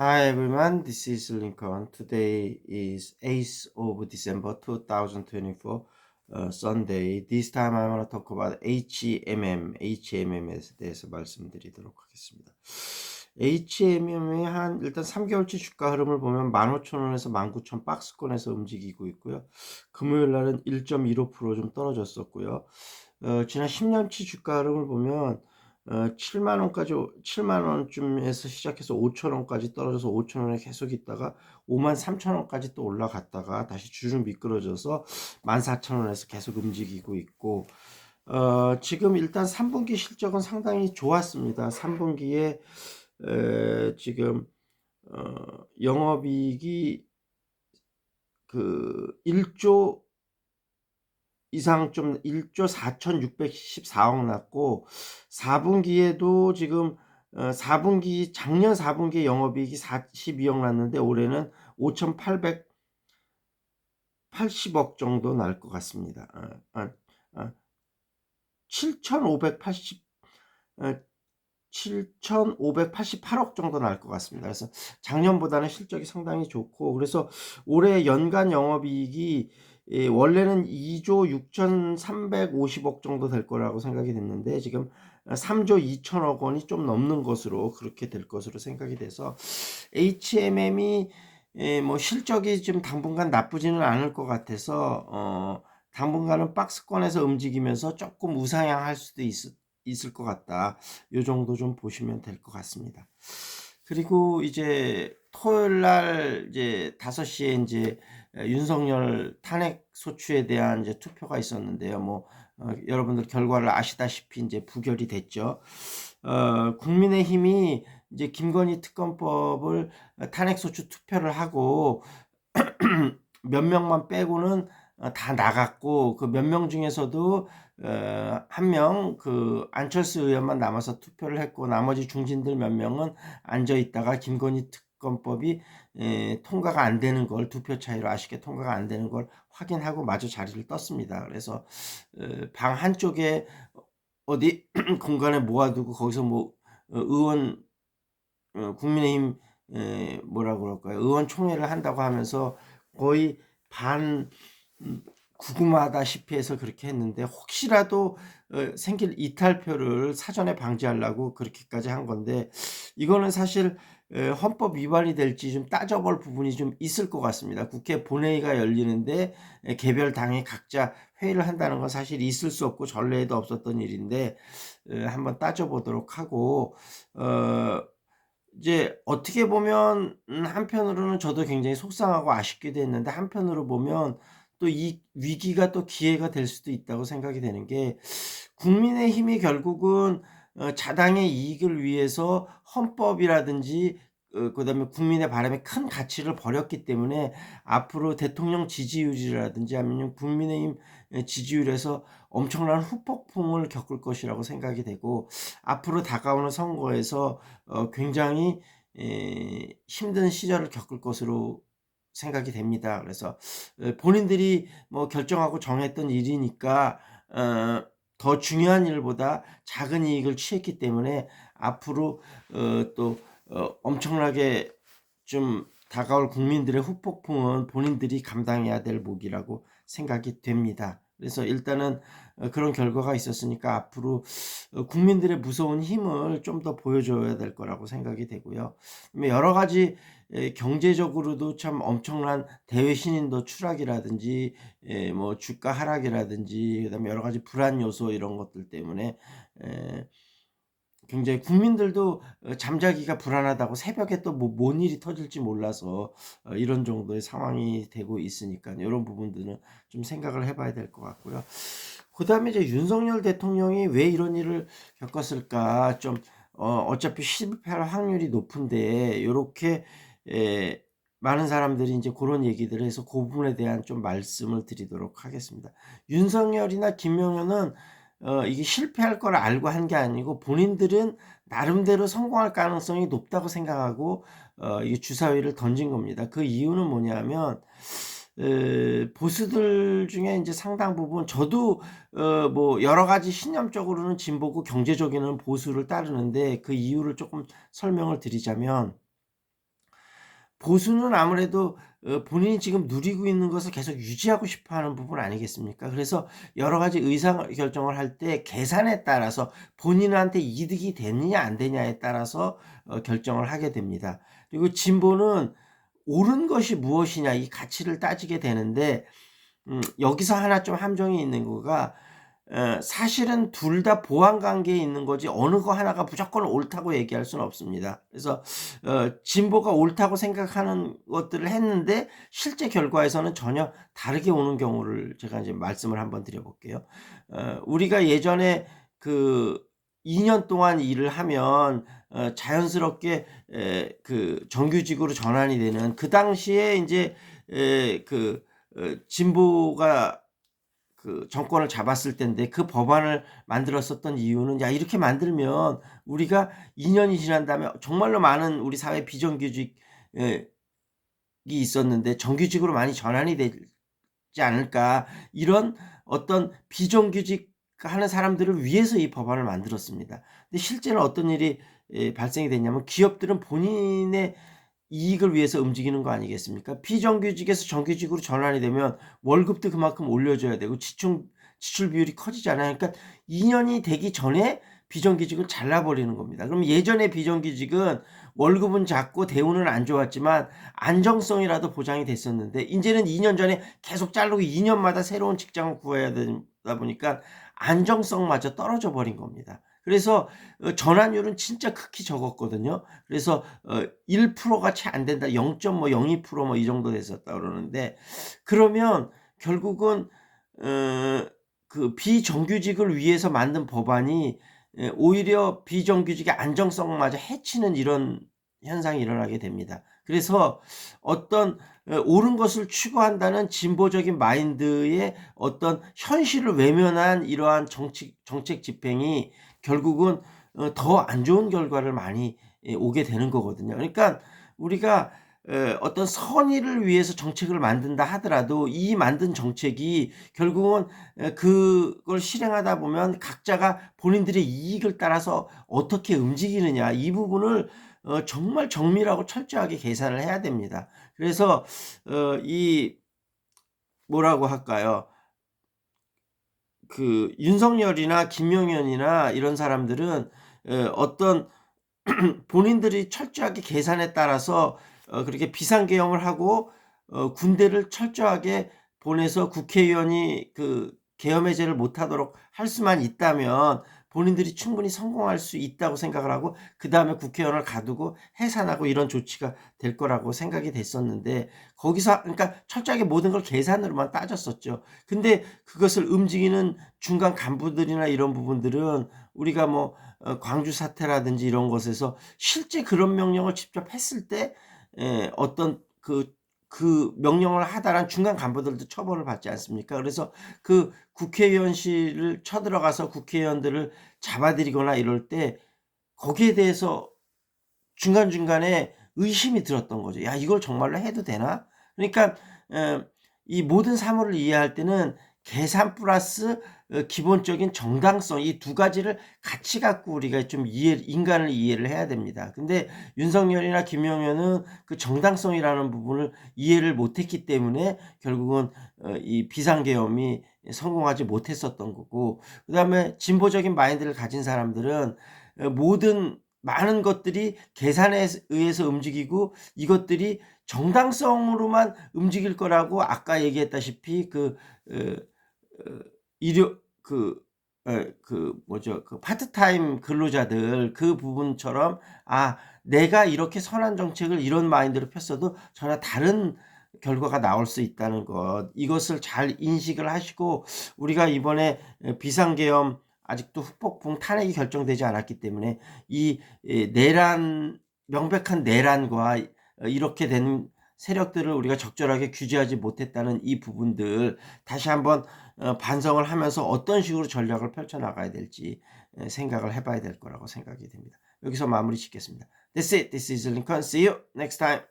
Hi everyone, this is Lincoln. Today is 8th of December 2024, Sunday. This time I want to talk about HMM에 대해서 말씀드리도록 하겠습니다. HMM의 일단 3개월치 주가 흐름을 보면 15,000원에서 19,000 박스권에서 움직이고 있고요. 금요일 날은 1.15% 좀 떨어졌었고요. 지난 10년치 주가 흐름을 보면 7만 원까지 7만 원쯤에서 시작해서 5천 원까지 떨어져서 5천 원에 계속 있다가 5만 3천 원까지 또 올라갔다가 다시 주름 미끄러져서 14,000원에서 계속 움직이고 있고, 지금 일단 3분기 실적은 상당히 좋았습니다. 3분기에 지금 영업이익이 그 1조 이상 좀 1조 4,614억 났고, 4분기에도 지금 4분기 작년 4분기 영업이익이 42억 났는데 올해는 5,880억 정도 날 것 같습니다. 7,580 7,588억 정도 날 것 같습니다. 그래서 작년보다는 실적이 상당히 좋고, 그래서 올해 연간 영업이익이 원래는 2조 6,350억 정도 될 거라고 생각이 됐는데 지금 3조 2천억 원이 좀 넘는 것으로 그렇게 될 것으로 생각이 돼서 HMM이 뭐 실적이 좀 당분간 나쁘지는 않을 것 같아서 당분간은 박스권에서 움직이면서 조금 우상향할 수도 있을 것 같다. 요 정도 좀 보시면 될 것 같습니다. 그리고 이제 토요일 날 이제 5시에 이제 윤석열 탄핵 소추에 대한 이제 투표가 있었는데요. 뭐 여러분들 결과를 아시다시피 이제 부결이 됐죠. 국민의힘이 이제 김건희 특검법을 탄핵 소추 투표를 하고 몇 명만 빼고는 다 나갔고, 그 몇 명 중에서도 한 명 그 안철수 의원만 남아서 투표를 했고, 나머지 중진들 몇 명은 앉아 있다가 김건희 특검법이 통과가 안 되는 걸, 두 표 차이로 아쉽게 통과가 안 되는 걸 확인하고 마저 자리를 떴습니다. 그래서 방 한쪽에 어디 공간에 모아두고 거기서 뭐 의원 국민의힘 뭐라 그럴까요? 의원총회를 한다고 하면서 거의 반 구금하다시피 해서 그렇게 했는데, 혹시라도 생길 이탈표를 사전에 방지하려고 그렇게까지 한 건데, 이거는 사실 헌법 위반이 될지 좀 따져볼 부분이 좀 있을 것 같습니다. 국회 본회의가 열리는데 개별 당이 각자 회의를 한다는 건 사실 있을 수 없고 전례에도 없었던 일인데, 한번 따져보도록 하고, 이제 어떻게 보면 한편으로는 저도 굉장히 속상하고 아쉽기도 했는데, 한편으로 보면 또 이 위기가 또 기회가 될 수도 있다고 생각이 되는 게, 국민의힘이 결국은 자당의 이익을 위해서 헌법이라든지 그다음에 국민의 바람에 큰 가치를 버렸기 때문에 앞으로 대통령 지지율이라든지 아니면 국민의힘 지지율에서 엄청난 후폭풍을 겪을 것이라고 생각이 되고, 앞으로 다가오는 선거에서 굉장히 힘든 시절을 겪을 것으로 생각이 됩니다. 그래서 본인들이 뭐 결정하고 정했던 일이니까 더 중요한 일보다 작은 이익을 취했기 때문에 앞으로 또 엄청나게 좀 다가올 국민들의 후폭풍은 본인들이 감당해야 될 몫이라고 생각이 됩니다. 그래서 일단은 그런 결과가 있었으니까 앞으로 국민들의 무서운 힘을 좀 더 보여줘야 될 거라고 생각이 되고요. 여러 가지 경제적으로도 참 엄청난 대외 신인도 추락이라든지 뭐 주가 하락이라든지 그다음에 여러 가지 불안 요소 이런 것들 때문에 굉장히 국민들도 잠자기가 불안하다고, 새벽에 또 뭐 뭔 일이 터질지 몰라서 이런 정도의 상황이 되고 있으니까 이런 부분들은 좀 생각을 해봐야 될 것 같고요. 그다음에 이제 윤석열 대통령이 왜 이런 일을 겪었을까, 좀 어차피 실패할 확률이 높은데 요렇게 많은 사람들이 이제 그런 얘기들을 해서 그 부분에 대한 좀 말씀을 드리도록 하겠습니다. 윤석열이나 김용현은 이게 실패할 걸 알고 한 게 아니고, 본인들은 나름대로 성공할 가능성이 높다고 생각하고 이게 주사위를 던진 겁니다. 그 이유는 뭐냐면, 보수들 중에 이제 상당 부분, 저도 뭐 여러 가지 신념적으로는 진보고 경제적으로는 보수를 따르는데, 그 이유를 조금 설명을 드리자면, 보수는 아무래도 본인이 지금 누리고 있는 것을 계속 유지하고 싶어 하는 부분 아니겠습니까? 그래서 여러 가지 의사결정을 할 때 계산에 따라서 본인한테 이득이 되느냐 안 되냐에 따라서 결정을 하게 됩니다. 그리고 진보는 옳은 것이 무엇이냐 이 가치를 따지게 되는데 여기서 하나 좀 함정이 있는 거가 사실은 둘 다 보완 관계에 있는 거지 어느 거 하나가 무조건 옳다고 얘기할 수는 없습니다. 그래서 진보가 옳다고 생각하는 것들을 했는데 실제 결과에서는 전혀 다르게 오는 경우를 제가 이제 말씀을 한번 드려 볼게요. 우리가 예전에 그 2년 동안 일을 하면 자연스럽게 그 정규직으로 전환이 되는 그 당시에 인제 그 진보가 그 정권을 잡았을 때인데 그 법안을 만들었었던 이유는 '야 이렇게 만들면 우리가 2 년이 지난 다음에 정말로 많은 우리 사회 비정규직 이 있었는데 정규직으로 많이 전환이 되지 않을까.' 이런 어떤 비정규직 하는 사람들을 위해서 이 법안을 만들었습니다. 근데 실제는 어떤 일이 발생이 됐냐면 기업들은 본인의 이익을 위해서 움직이는 거 아니겠습니까? 비정규직에서 정규직으로 전환이 되면 월급도 그만큼 올려줘야 되고 지출 비율이 커지잖아요. 그러니까 2 년이 되기 전에 비정규직을 잘라 버리는 겁니다. 그럼 예전에 비정규직은 월급은 작고 대우는 안 좋았지만 안정성이라도 보장이 됐었는데 인제는 2년 전에 계속 자르고 2 년마다 새로운 직장을 구해야 되다 보니까 안정성마저 떨어져 버린 겁니다. 그래서 전환율은 진짜 극히 적었거든요. 그래서 1%가 채 안 된다. 0.02% 뭐 이 정도 됐었다 그러는데 그러면 결국은 그 비정규직을 위해서 만든 법안이 오히려 비정규직의 안정성마저 해치는 이런 현상이 일어나게 됩니다. 그래서 어떤 옳은 것을 추구한다는 진보적인 마인드의 어떤 현실을 외면한 이러한 정책 집행이 결국은 더 안 좋은 결과를 많이 오게 되는 거거든요. 그러니까 우리가 어떤 선의를 위해서 정책을 만든다 하더라도 이 만든 정책이 결국은 그걸 실행하다 보면 각자가 본인들의 이익을 따라서 어떻게 움직이느냐 이 부분을 정말 정밀하고 철저하게 계산을 해야 됩니다. 그래서 이 뭐라고 할까요? 그 윤석열이나 김용현이나 이런 사람들은 어떤 본인들이 철저하게 계산에 따라서 그렇게 비상계엄을 하고 군대를 철저하게 보내서 국회의원이 그 계엄 해제를 못하도록 할 수만 있다면 본인들이 충분히 성공할 수 있다고 생각을 하고 그다음에 국회의원을 가두고 해산하고 이런 조치가 될 거라고 생각이 됐었는데 거기서 그러니까 철저하게 모든 걸 계산으로만 따졌었죠. 근데 그것을 움직이는 중간 간부들이나 이런 부분들은 우리가 뭐 광주 사태라든지 이런 것에서 실제 그런 명령을 직접 했을 때 어떤 그 명령을 하다란 중간 간부들도 처벌을 받지 않습니까? 그래서 그 국회의원실을 쳐들어가서 국회의원들을 잡아들이거나 이럴 때 거기에 대해서 중간중간에 의심이 들었던 거죠. '야 이걸 정말로 해도 되나?' 그러니까 어 이 모든 사물을 이해할 때는 계산 플러스 기본적인 정당성 이 두 가지를 같이 갖고 우리가 좀 인간을 이해를 해야 됩니다. 근데 윤석열이나 김용현은 그 정당성이라는 부분을 이해를 못했기 때문에 결국은 이 비상계엄이 성공하지 못했었던 거고 그다음에 진보적인 마인드를 가진 사람들은 모든 많은 것들이 계산에 의해서 움직이고 이것들이 정당성으로만 움직일 거라고 아까 얘기했다시피 그 일요 그 뭐죠? 그 파트타임 근로자들 그 부분처럼 '아 내가 이렇게 선한 정책을 이런 마인드로 폈어도 전혀 다른 결과가 나올 수 있다는 것. 이것을 잘 인식을 하시고 우리가 이번에 비상계엄 아직도 후폭풍 탄핵이 결정되지 않았기 때문에 이 내란 명백한 내란과 이렇게 된 세력들을 우리가 적절하게 규제하지 못했다는 이 부분들 다시 한번 반성을 하면서 어떤 식으로 전략을 펼쳐 나가야 될지 생각을 해 봐야 될 거라고 생각이 됩니다. 여기서 마무리 짓겠습니다. That's it. This is Lincoln. See you next time.